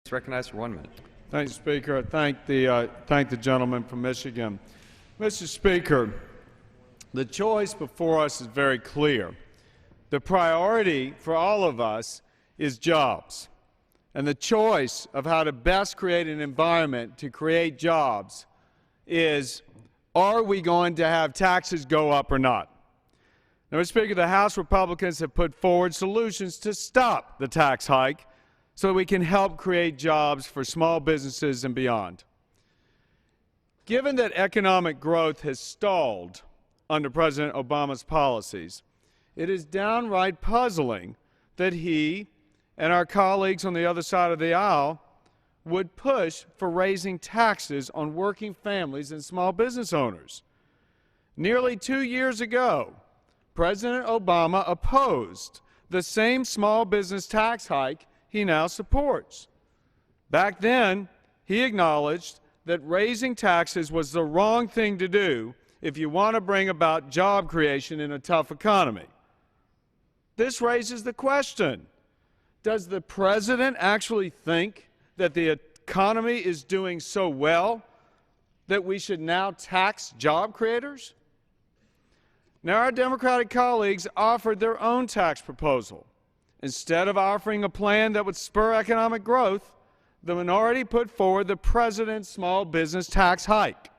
It's recognized for 1 minute. Thank you, Speaker. I thank the gentleman from Michigan. Mr. Speaker, the choice before us is very clear. The priority for all of us is jobs. And the choice of how to best create an environment to create jobs is, are we going to have taxes go up or not? Now, Mr. Speaker, the House Republicans have put forward solutions to stop the tax hike so that we can help create jobs for small businesses and beyond. Given that economic growth has stalled under President Obama's policies, it is downright puzzling that he and our colleagues on the other side of the aisle would push for raising taxes on working families and small business owners. Nearly 2 years ago, President Obama opposed the same small business tax hike he now supports. Back then, he acknowledged that raising taxes was the wrong thing to do if you want to bring about job creation in a tough economy. This raises the question, does the President actually think that the economy is doing so well that we should now tax job creators? Now, our Democratic colleagues offered their own tax proposal. Instead of offering a plan that would spur economic growth, the minority put forward the President's small business tax hike.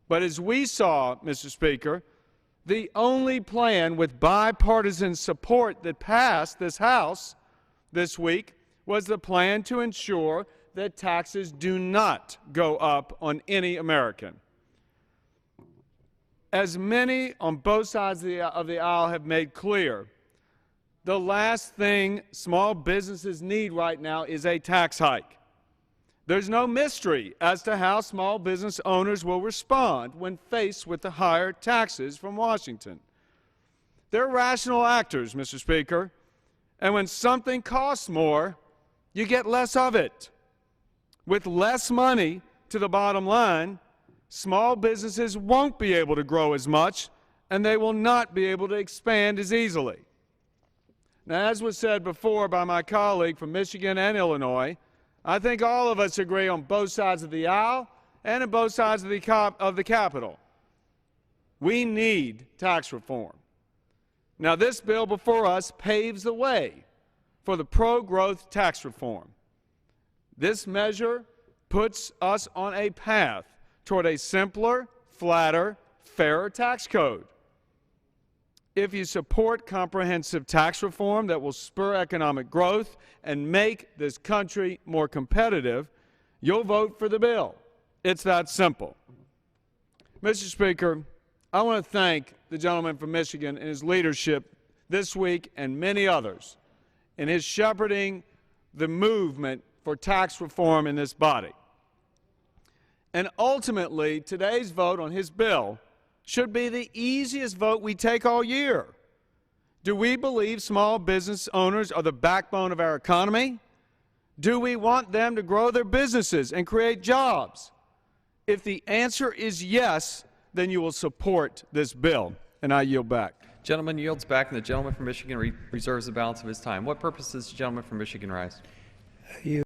But as we saw, Mr. Speaker, the only plan with bipartisan support that passed this House this week was the plan to ensure that taxes do not go up on any American. As many on both sides of the aisle have made clear, the last thing small businesses need right now is a tax hike. There's no mystery as to how small business owners will respond when faced with the higher taxes from Washington. They're rational actors, Mr. Speaker, and when something costs more, you get less of it. With less money to the bottom line, small businesses won't be able to grow as much, and they will not be able to expand as easily. Now, as was said before by my colleague from Michigan and Illinois, I think all of us agree on both sides of the aisle and on both sides of the Capitol. We need tax reform. Now, this bill before us paves the way for the pro-growth tax reform. This measure puts us on a path toward a simpler, flatter, fairer tax code. If you support comprehensive tax reform that will spur economic growth and make this country more competitive, you'll vote for the bill. It's that simple. Mr. Speaker, I want to thank the gentleman from Michigan and his leadership this week and many others in his shepherding the movement for tax reform in this body. And ultimately, today's vote on his bill should be the easiest vote we take all year. Do we believe small business owners are the backbone of our economy? Do we want them to grow their businesses and create jobs? If the answer is yes, then you will support this bill. And I yield back. Gentleman yields back, and the gentleman from Michigan reserves the balance of his time. What purpose does the gentleman from Michigan rise?